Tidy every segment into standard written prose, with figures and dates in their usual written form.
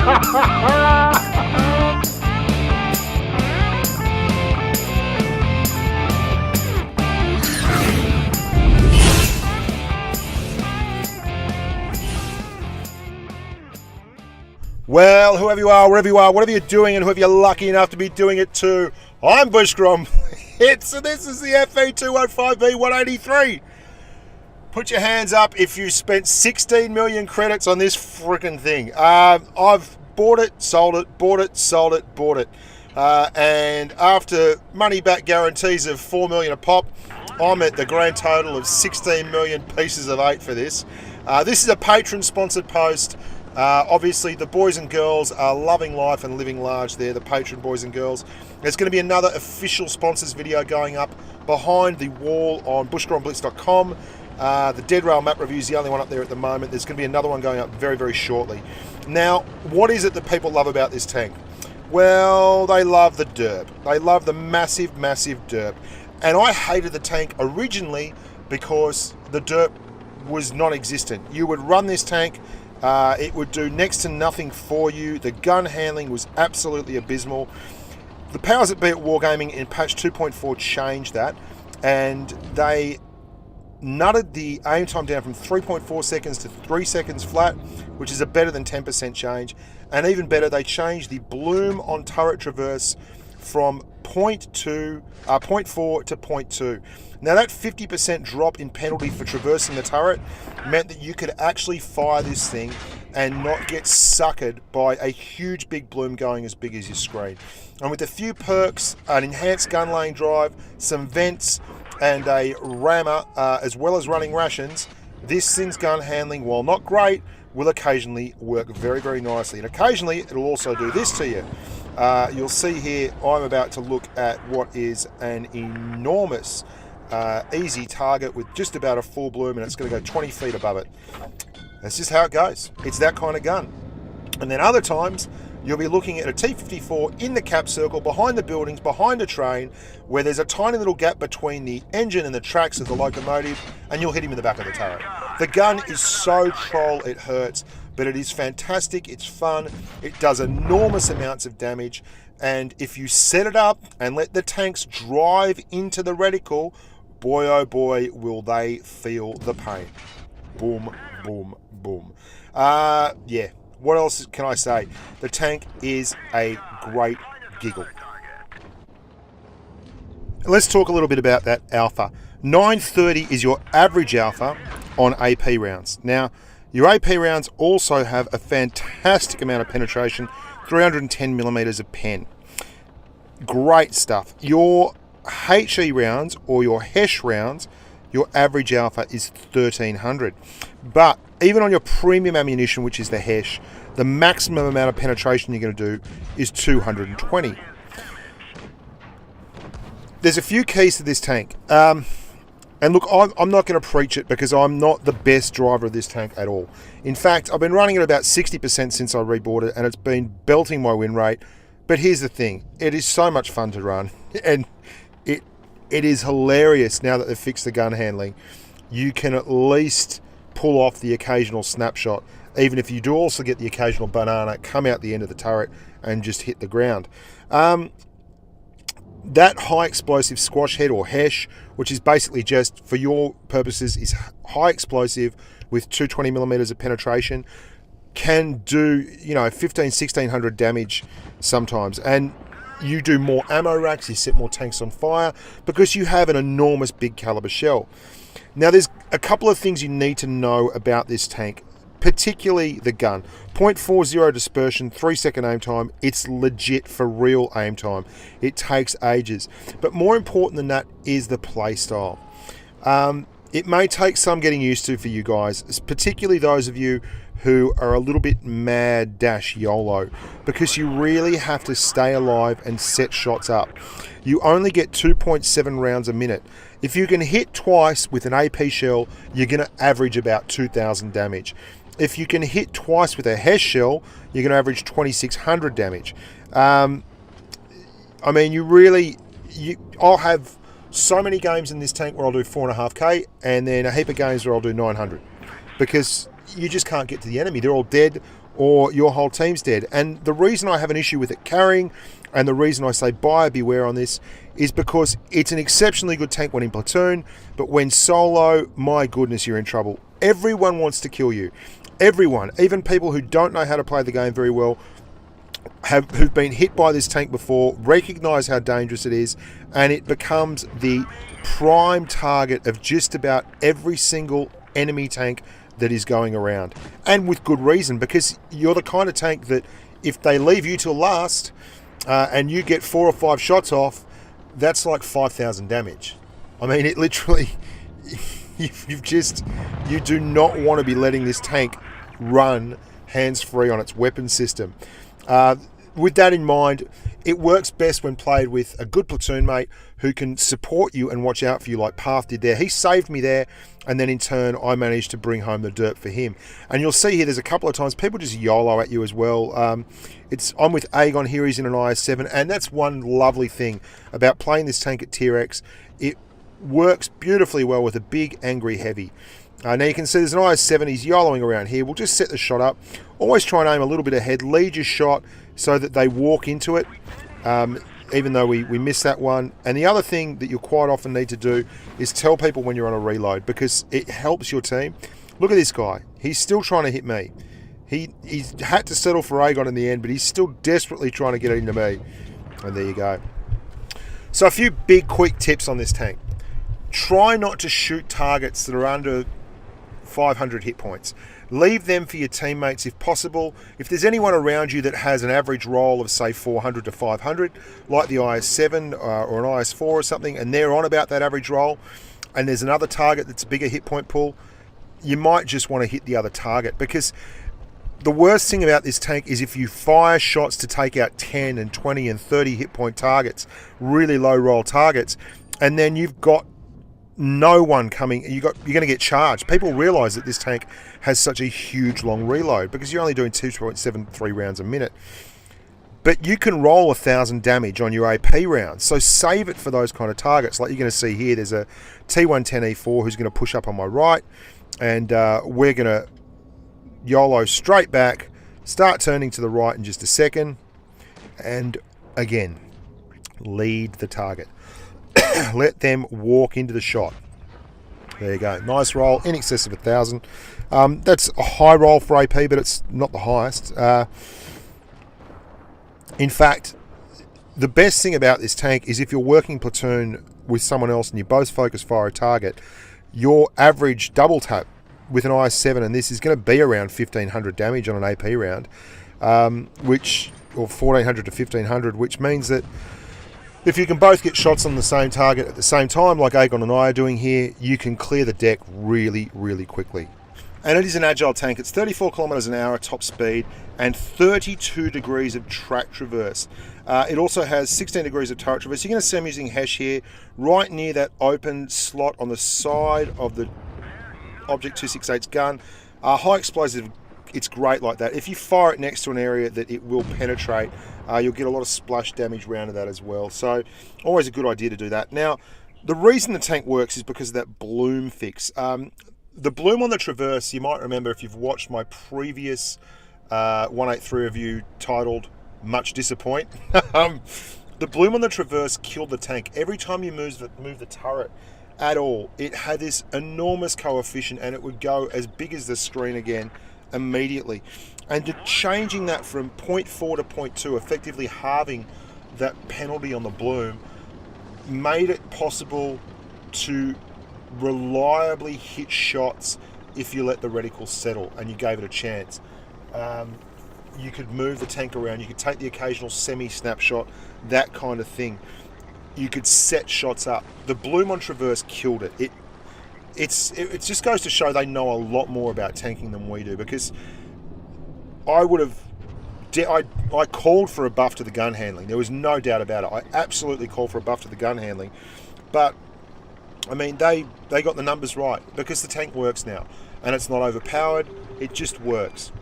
Well, whoever you are, wherever you are, whatever you're doing and whoever you're lucky enough to be doing it to, I'm Bushgrom. So this is the FV215b 183. Put your hands up if you spent 16 million credits on this freaking thing. I've bought it, sold it, bought it, sold it, bought it. And after money back guarantees of 4 million a pop, I'm at the grand total of 16 million pieces of 8 for this. This is a patron sponsored post. Obviously the boys and girls are loving life and living large there, the patron boys and girls. There's going to be another official sponsors video going up behind the wall on bushgromblitz.com. The Dead Rail map review is the only one up there at the moment. There's going to be another one going up very, very shortly. Now, what is it that people love about this tank? Well, they love the derp. They love the massive, massive derp. And I hated the tank originally because the derp was non-existent. You would run this tank, it would do next to nothing for you. The gun handling was absolutely abysmal. The powers that be at Wargaming in patch 2.4 changed that, and they nutted the aim time down from 3.4 seconds to 3 seconds flat, which is a better than 10% change. And even better, they changed the bloom on turret traverse from 0.4 to 0.2. Now that 50% drop in penalty for traversing the turret meant that you could actually fire this thing and not get suckered by a huge big bloom going as big as your screen. And with a few perks, an enhanced gun lane drive, some vents, and a rammer, as well as running rations, this thing's gun handling, while not great, will occasionally work very, very nicely. And occasionally it'll also do this to you. You'll see here I'm about to look at what is an enormous easy target with just about a full bloom, and it's going to go 20 feet above it. That's just how it goes. It's that kind of gun. And then other times you'll be looking at a T-54 in the cap circle, behind the buildings, behind a train, where there's a tiny little gap between the engine and the tracks of the locomotive, and you'll hit him in the back of the turret. The gun is so troll it hurts, but it is fantastic, it's fun, it does enormous amounts of damage, and if you set it up and let the tanks drive into the reticle, boy oh boy will they feel the pain. Boom, boom, boom. Yeah, what else can I say? The tank is a great giggle. Let's talk a little bit about that alpha. 930 is your average alpha on AP rounds. Now, your AP rounds also have a fantastic amount of penetration, 310 millimeters of pen. Great stuff. Your HE rounds or your HESH rounds, your average alpha is 1300. But even on your premium ammunition, which is the HESH, the maximum amount of penetration you're going to do is 220. There's a few keys to this tank. And look, I'm not going to preach it because I'm not the best driver of this tank at all. In fact, I've been running at about 60% since I rebought it, and it's been belting my win rate. But here's the thing, it is so much fun to run, and it is hilarious now that they've fixed the gun handling. You can at least pull off the occasional snapshot, even if you do also get the occasional banana come out the end of the turret and just hit the ground. That high explosive squash head or HESH, which is basically just, for your purposes, is high explosive with 220 millimeters of penetration, can do, 1600 damage sometimes. And you do more ammo racks, you set more tanks on fire because you have an enormous big caliber shell. Now there's a couple of things you need to know about this tank, particularly the gun. 0.40 dispersion, 3 second aim time. It's legit for real aim time. It takes ages. But more important than that is the play style. It may take some getting used to for you guys, particularly those of you who are a little bit mad dash YOLO, because you really have to stay alive and set shots up. You only get 2.7 rounds a minute. If you can hit twice with an AP shell, you're going to average about 2,000 damage. If you can hit twice with a HESH shell, you're going to average 2,600 damage. I mean, I'll have so many games in this tank where I'll do 4.5k, and then a heap of games where I'll do 900, because you just can't get to the enemy. They're all dead, or your whole team's dead. And the reason I have an issue with it carrying, and the reason I say buyer beware on this, is because it's an exceptionally good tank when in platoon, but when solo, my goodness, you're in trouble. Everyone wants to kill you. Everyone, even people who don't know how to play the game very well, who've been hit by this tank before, recognize how dangerous it is, and it becomes the prime target of just about every single enemy tank that is going around. And with good reason, because you're the kind of tank that if they leave you till last and you get 4 or 5 shots off, that's like 5,000 damage. I mean, it literally, you do not want to be letting this tank run hands-free on its weapon system. With that in mind, it works best when played with a good platoon mate who can support you and watch out for you like Path did there. He saved me there, and then in turn I managed to bring home the dirt for him. And you'll see here there's a couple of times people just YOLO at you as well. I'm with Aegon here, he's in an IS-7, and that's one lovely thing about playing this tank at Tier X. It works beautifully well with a big angry heavy. Now you can see there's an IS-7, he's YOLOing around here. We'll just set the shot up. Always try and aim a little bit ahead, lead your shot so that they walk into it, even though we missed that one. And the other thing that you'll quite often need to do is tell people when you're on a reload, because it helps your team. Look at this guy. He's still trying to hit me. He's had to settle for Aegon in the end, but he's still desperately trying to get into me. And there you go. So a few big quick tips on this tank. Try not to shoot targets that are under 500 hit points. Leave them for your teammates if possible. If there's anyone around you that has an average roll of say 400 to 500, like the IS-7 or an IS-4 or something, and they're on about that average roll, and there's another target that's a bigger hit point pool, you might just want to hit the other target, because the worst thing about this tank is if you fire shots to take out 10 and 20 and 30 hit point targets, really low roll targets, and then you've got no one coming, you're going to get charged. People realize that this tank has such a huge long reload because you're only doing 2.73 rounds a minute. But you can roll 1,000 damage on your AP rounds, so save it for those kind of targets. Like you're going to see here, there's a T110E4 who's going to push up on my right, and we're going to YOLO straight back, start turning to the right in just a second, and again, lead the target. Let them walk into the shot. There you go. Nice roll, in excess of 1,000. That's a high roll for AP, but it's not the highest. In fact, the best thing about this tank is if you're working platoon with someone else and you both focus fire a target, your average double tap with an IS-7 and this is going to be around 1,500 damage on an AP round, or 1,400 to 1,500, which means that if you can both get shots on the same target at the same time, like Aegon and I are doing here, you can clear the deck really, really quickly. And it is an agile tank. It's 34 kilometers an hour top speed and 32 degrees of track traverse. It also has 16 degrees of turret traverse. You're going to see I'm using Hesh here, right near that open slot on the side of the Object 268's gun. High explosive, it's great like that. If you fire it next to an area that it will penetrate, you'll get a lot of splash damage around to that as well. So always a good idea to do that. Now, the reason the tank works is because of that bloom fix. The bloom on the Traverse, you might remember if you've watched my previous 183 review titled Much Disappoint. The bloom on the Traverse killed the tank. Every time you move the turret at all, it had this enormous coefficient and it would go as big as the screen again immediately. And changing that from 0.4 to 0.2, effectively halving that penalty on the bloom, made it possible to reliably hit shots if you let the reticle settle and you gave it a chance. You could move the tank around, you could take the occasional semi-snapshot, that kind of thing. You could set shots up. The bloom on Traverse killed it. It just goes to show they know a lot more about tanking than we do, because I called for a buff to the gun handling. There was no doubt about it. I absolutely called for a buff to the gun handling. But I mean, they got the numbers right, because the tank works now and it's not overpowered. It just works.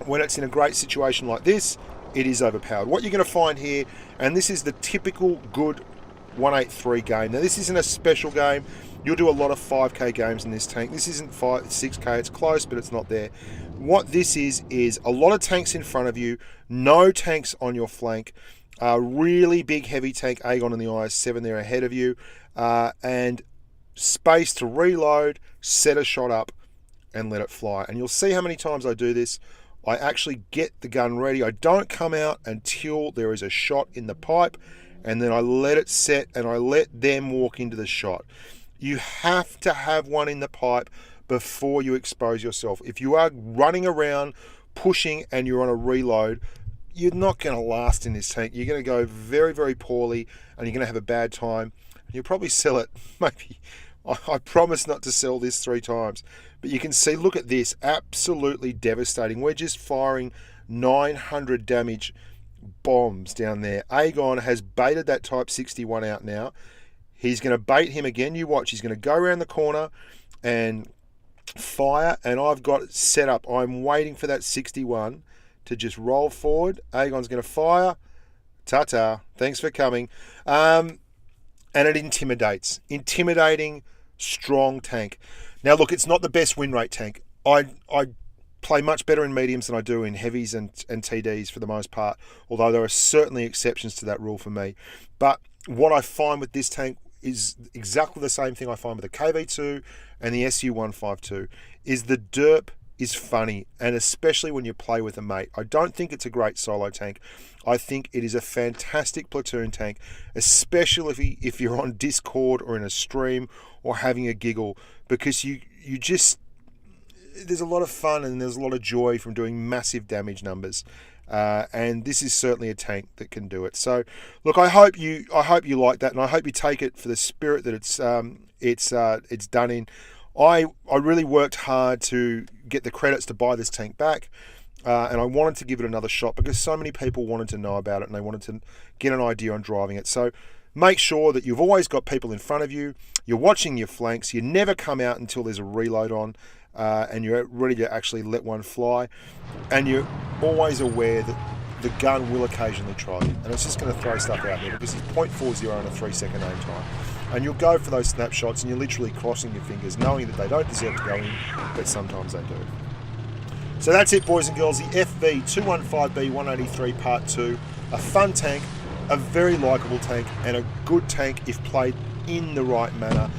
When it's in a great situation like this, it is overpowered. What you're going to find here, and this is the typical good 183 game. Now, this isn't a special game. You'll do a lot of 5k games in this tank. This isn't 6k, it's close, but it's not there. What this is a lot of tanks in front of you, no tanks on your flank, really big heavy tank Aegon in the IS-7 there ahead of you, and space to reload, set a shot up, and let it fly. And you'll see how many times I do this. I actually get the gun ready. I don't come out until there is a shot in the pipe, and then I let it set and I let them walk into the shot. You have to have one in the pipe before you expose yourself. If you are running around, pushing, and you're on a reload, you're not going to last in this tank. You're going to go very, very poorly, and you're going to have a bad time. You'll probably sell it. Maybe. I promise not to sell this 3 times. But you can see, look at this, absolutely devastating. We're just firing 900 damage bombs down there. Aegon has baited that Type 61 out now. He's going to bait him again. You watch. He's going to go around the corner and fire, and I've got it set up. I'm waiting for that 61 to just roll forward. Aegon's going to fire. Ta-ta. Thanks for coming. And it intimidates. Intimidating, strong tank. Now, look, it's not the best win rate tank. I play much better in mediums than I do in heavies and TDs for the most part, although there are certainly exceptions to that rule for me. But what I find with this tank is exactly the same thing I find with the KV2 and the SU-152, is the derp is funny, and especially when you play with a mate. I don't think it's a great solo tank. I think it is a fantastic platoon tank, especially if you're on Discord or in a stream or having a giggle, because you just, there's a lot of fun and there's a lot of joy from doing massive damage numbers. And this is certainly a tank that can do it. So, look, I hope you like that, and I hope you take it for the spirit that it's done in. I really worked hard to get the credits to buy this tank back, and I wanted to give it another shot because so many people wanted to know about it and they wanted to get an idea on driving it. So make sure that you've always got people in front of you, you're watching your flanks, you never come out until there's a reload on, and you're ready to actually let one fly, and you're always aware that the gun will occasionally try you, and it's just going to throw stuff out there because it's 0.40 and a 3-second aim time. And you'll go for those snapshots and you're literally crossing your fingers, knowing that they don't deserve to go in, but sometimes they do. So that's it, boys and girls, the FV215b 183 Part 2. A fun tank, a very likeable tank, and a good tank if played in the right manner.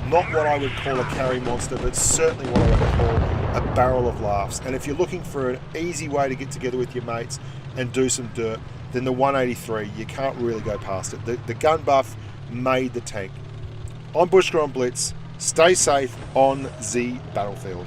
Not what I would call a carry monster, but certainly what I would call a barrel of laughs. And if you're looking for an easy way to get together with your mates and do some dirt, then the 183, you can't really go past it. The gun buff made the tank. I'm Bushker on Blitz. Stay safe on the battlefield.